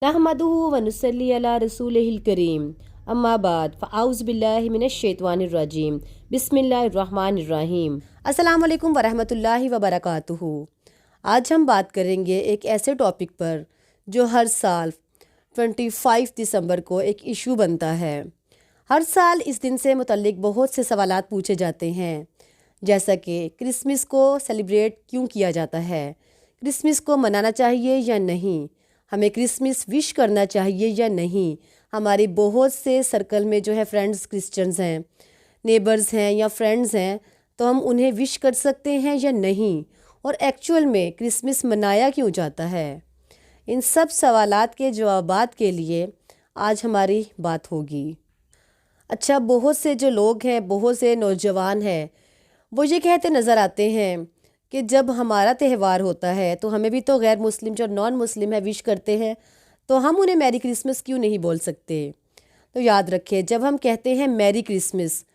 नहमदुहु व नुसल्ली अला रसूलिहिल करीम अम्मा बाद फ़अऊज़ु बिल्लाहि मिनश शैतानिर रजीम बिस्मिल्लाहिर्रहमानिर्रहीम। अस्सलामु अलैकुम वरहमतुल्लाहि व बरकातुहू। आज हम बात करेंगे एक ऐसे टॉपिक पर जो हर साल 25 दिसंबर को एक इशू बनता है। हर साल इस दिन से मुतल्लिक बहुत से सवालात पूछे जाते हैं, जैसा कि क्रिसमस को सेलिब्रेट क्यों किया जाता है, क्रिसमस को मनाना चाहिए या नहीं, हमें क्रिसमस विश करना चाहिए या नहीं। हमारी बहुत से सर्कल में जो है फ्रेंड्स क्रिश्चियंस हैं, नेबर्स हैं या फ्रेंड्स हैं, तो हम उन्हें विश कर सकते हैं या नहीं, और एक्चुअल में क्रिसमस मनाया क्यों जाता है। इन सब सवालात के जवाबात के लिए आज हमारी बात होगी। अच्छा, बहुत से जो लोग हैं, बहुत से नौजवान हैं, वो ये कहते नज़र आते हैं कि जब हमारा त्यौहार होता है तो हमें भी तो गैर मुस्लिम जो नॉन मुस्लिम है विश करते हैं, तो हम उन्हें मैरी क्रिसमस क्यों नहीं बोल सकते। तो याद रखें, जब हम कहते हैं मैरी क्रिसमस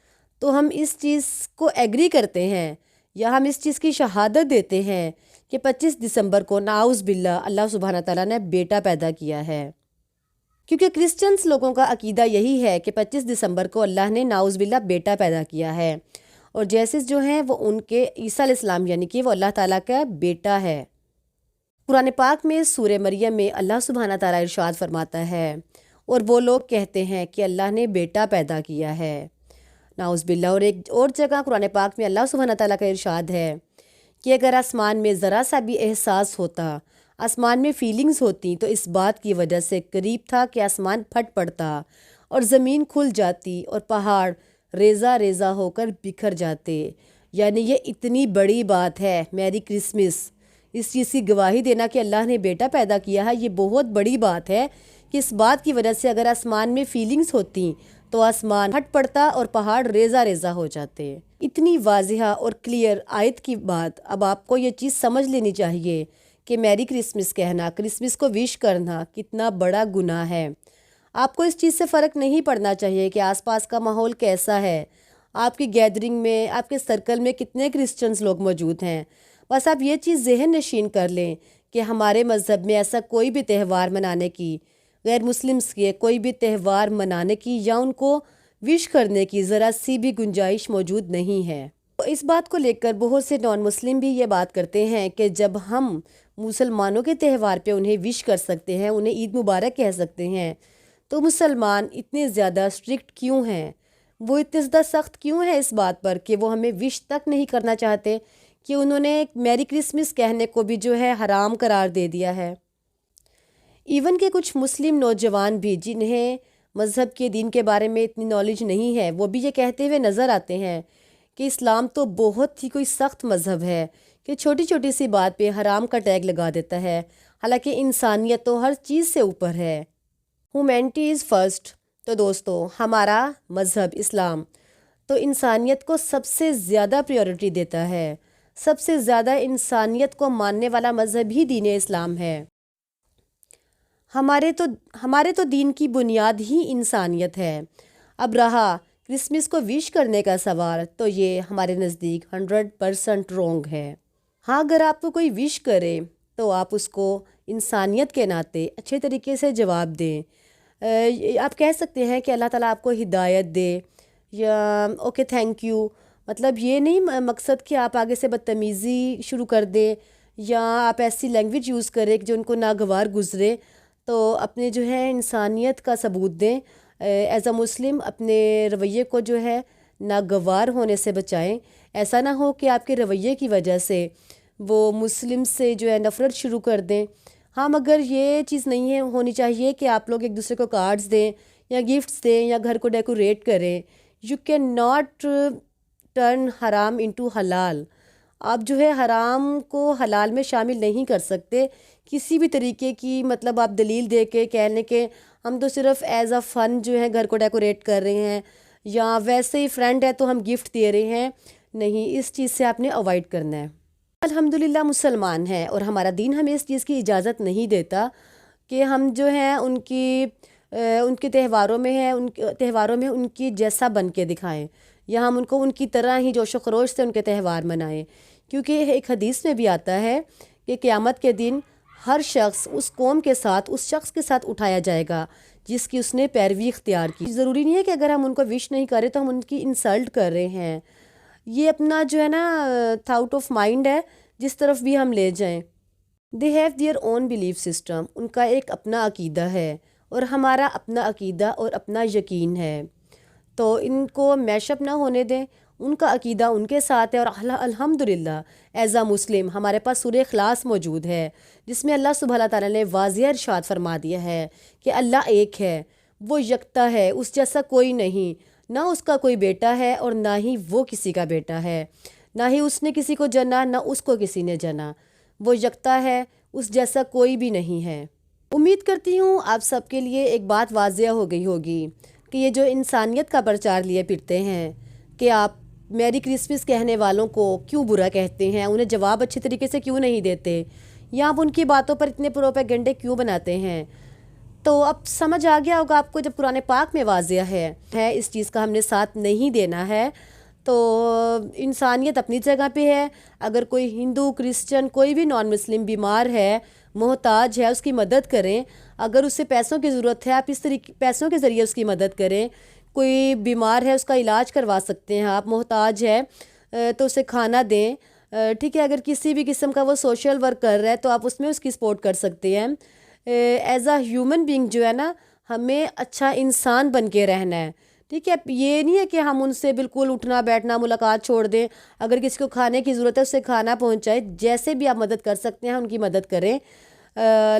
तो हम इस चीज़ को एग्री करते हैं या हम इस चीज़ की शहादत देते हैं कि 25 दिसंबर को नाउज़ बिल्ला अल्लाह सुब्हाना ताला ने बेटा पैदा किया है। क्योंकि क्रिश्चियंस लोगों का अकीदा यही है कि 25 दिसंबर को अल्लाह ने नाउज़ बिल्ला बेटा पैदा किया है, और जेसिस जो हैं वो उनके ईसा अलैहिस्सलाम यानी कि वो अल्लाह ताला का बेटा है। कुरान पाक में सूरह मरियम में अल्लाह सुब्हाना ताला इरशाद फरमाता है, और वो लोग कहते हैं कि अल्लाह ने बेटा पैदा किया है, नाउज़ बिल्ला। और एक और जगह कुरान पाक में अल्लाह सुब्हाना ताला का इरशाद है कि अगर आसमान में ज़रा सा भी एहसास होता, आसमान में फीलिंग्स होती, तो इस बात की वजह से करीब था कि आसमान फट पड़ता और ज़मीन खुल जाती और पहाड़ रेज़ा रेज़ा होकर बिखर जाते। यानी ये इतनी बड़ी बात है मैरी क्रिसमस, इस चीज़ की गवाही देना कि अल्लाह ने बेटा पैदा किया है, ये बहुत बड़ी बात है कि इस बात की वजह से अगर आसमान में फीलिंग्स होती तो आसमान फट पड़ता और पहाड़ रेज़ा रेज़ा हो जाते। इतनी वाज़िहा और क्लियर आयत की बात अब आपको ये चीज़ समझ लेनी चाहिए कि मैरी क्रिसमस कहना, क्रिसमस को विश करना कितना बड़ा गुनाह है। आपको इस चीज़ से फ़र्क नहीं पड़ना चाहिए कि आसपास का माहौल कैसा है, आपकी गैदरिंग में, आपके सर्कल में कितने क्रिश्चियंस लोग मौजूद हैं। बस आप ये चीज़ ज़हन नशीन कर लें कि हमारे मज़हब में ऐसा कोई भी त्यौहार मनाने की, गैर मुस्लिम्स के कोई भी त्यौहार मनाने की या उनको विश करने की ज़रा सी भी गुंजाइश मौजूद नहीं है। तो इस बात को लेकर बहुत से नॉन मुस्लिम भी ये बात करते हैं कि जब हम मुसलमानों के त्यौहार पे उन्हें विश कर सकते हैं, उन्हें ईद मुबारक कह सकते हैं, तो मुसलमान इतने ज़्यादा स्ट्रिक्ट क्यों हैं, वो इतने ज़्यादा सख्त क्यों है इस बात पर कि वो हमें विश तक नहीं करना चाहते, कि उन्होंने मैरी क्रिसमस कहने को भी जो है हराम करार दे दिया है। इवन के कुछ मुस्लिम नौजवान भी जिन्हें मज़हब के दीन के बारे में इतनी नॉलेज नहीं है, वो भी ये कहते हुए नज़र आते हैं कि इस्लाम तो बहुत ही कोई सख्त मज़हब है कि छोटी छोटी सी बात पे हराम का टैग लगा देता है, हालांकि इंसानियत तो हर चीज़ से ऊपर है। Humanity is first. तो दोस्तों, हमारा मज़हब इस्लाम तो इंसानियत को सबसे ज़्यादा प्रायोरिटी देता है, सबसे ज़्यादा इंसानियत को मानने वाला मज़हब ही दीन इस्लाम है। हमारे तो दीन की बुनियाद ही इंसानियत है। अब रहा क्रिसमस को विश करने का सवाल, तो ये हमारे नज़दीक 100% रॉन्ग है। हाँ, अगर आपको कोई विश करे तो आप उसको इंसानियत के नाते अच्छे तरीके से जवाब दें। आप कह सकते हैं कि अल्लाह ताला आपको हिदायत दे या ओके थैंक यू, मतलब ये नहीं मकसद कि आप आगे से बदतमीज़ी शुरू कर दें या आप ऐसी लैंग्वेज यूज़ करें कि जो उनको नागवार गुजरे। तो अपने जो है इंसानियत का सबूत दें, एज़ अ मुस्लिम अपने रवैये को जो है नागवार होने से बचाएं। ऐसा ना हो कि आपके रवैये की वजह से वो मुस्लिम से जो है नफ़रत शुरू कर दें। हाँ, मगर ये चीज़ नहीं है होनी चाहिए कि आप लोग एक दूसरे को कार्ड्स दें या गिफ्ट्स दें या घर को डेकोरेट करें। यू कैन नॉट टर्न हराम इनटू हलाल। आप जो है हराम को हलाल में शामिल नहीं कर सकते किसी भी तरीके की, मतलब आप दलील दे के कहने के हम तो सिर्फ एज़ अ फ़न जो है घर को डेकोरेट कर रहे हैं या वैसे ही फ्रेंड है तो हम गिफ्ट दे रहे हैं। नहीं, इस चीज़ से आपने अवॉइड करना है। अल्हम्दुलिल्लाह मुसलमान हैं और हमारा दीन हमें इस चीज़ की इजाज़त नहीं देता कि हम जो है उनके त्यौहारों में है, उनके त्यौहारों में उनकी जैसा बन के दिखाएँ या हम उनको उनकी तरह ही जोश व खरोश से उनके त्यौहार मनाएं। क्योंकि एक हदीस में भी आता है कि क़यामत के दिन ہر شخص اس قوم کے ساتھ، اس شخص کے ساتھ اٹھایا جائے گا جس کی اس نے پیروی اختیار کی۔ ضروری نہیں ہے کہ اگر ہم ان کو وش نہیں کر رہے تو ہم ان کی انسلٹ کر رہے ہیں۔ یہ اپنا جو ہے نا تھاؤٹ آف مائنڈ ہے، جس طرف بھی ہم لے جائیں۔ They have their own belief system, ان کا ایک اپنا عقیدہ ہے اور ہمارا اپنا عقیدہ اور اپنا یقین ہے، تو ان کو میش اپ نہ ہونے دیں۔ ان کا عقیدہ ان کے ساتھ ہے، اور الحمدللہ ایز اے مسلم ہمارے پاس سورہ اخلاص موجود ہے، جس میں اللہ سبحانہ تعالیٰ نے واضح ارشاد فرما دیا ہے کہ اللہ ایک ہے، وہ یکتا ہے، اس جیسا کوئی نہیں، نہ اس کا کوئی بیٹا ہے اور نہ ہی وہ کسی کا بیٹا ہے، نہ ہی اس نے کسی کو جنا نہ اس کو کسی نے جنا، وہ یکتا ہے، اس جیسا کوئی بھی نہیں ہے۔ امید کرتی ہوں آپ سب کے لیے ایک بات واضح ہو گئی ہوگی کہ یہ جو انسانیت کا پرچار لیے پھرتے ہیں کہ آپ میری کرسمس کہنے والوں کو کیوں برا کہتے ہیں، انہیں جواب اچھے طریقے سے کیوں نہیں دیتے، یا آپ ان کی باتوں پر اتنے پروپیگنڈے کیوں بناتے ہیں، تو اب سمجھ آ گیا ہوگا آپ کو جب قرآن پاک میں واضح ہے اس چیز کا ہم نے ساتھ نہیں دینا ہے۔ تو انسانیت اپنی جگہ پہ ہے، اگر کوئی ہندو کرسچن کوئی بھی نان مسلم بیمار ہے، محتاج ہے، اس کی مدد کریں۔ اگر اسے پیسوں کی ضرورت ہے، آپ اس طریقے پیسوں کے ذریعے اس کی مدد کریں۔ کوئی بیمار ہے، اس کا علاج کروا سکتے ہیں آپ، محتاج ہے تو اسے کھانا دیں، ٹھیک ہے۔ اگر کسی بھی قسم کا وہ سوشل ورک کر رہا ہے تو آپ اس میں اس کی سپورٹ کر سکتے ہیں۔ ایز اے ہیومن بینگ جو ہے نا، ہمیں اچھا انسان بن کے رہنا ہے، ٹھیک ہے۔ یہ نہیں ہے کہ ہم ان سے بالکل اٹھنا بیٹھنا ملاقات چھوڑ دیں۔ اگر کسی کو کھانے کی ضرورت ہے اسے کھانا پہنچائے، جیسے بھی آپ مدد کر سکتے ہیں ان کی مدد کریں،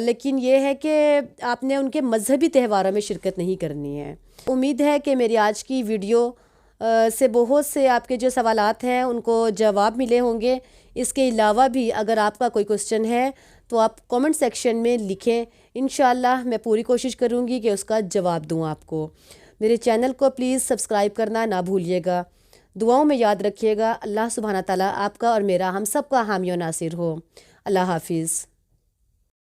لیکن یہ ہے کہ آپ نے ان کے مذہبی تہواروں میں شرکت نہیں کرنی ہے۔ امید ہے کہ میری آج کی ویڈیو سے بہت سے آپ کے جو سوالات ہیں ان کو جواب ملے ہوں گے۔ اس کے علاوہ بھی اگر آپ کا کوئی کوسچن ہے تو آپ کامنٹ سیکشن میں لکھیں، انشاءاللہ میں پوری کوشش کروں گی کہ اس کا جواب دوں آپ کو۔ میرے چینل کو پلیز سبسکرائب کرنا نہ بھولیے گا، دعاؤں میں یاد رکھیے گا۔ اللہ سبحانہ تعالیٰ آپ کا اور میرا ہم سب کا حامی و ناصر ہو۔ اللہ حافظ۔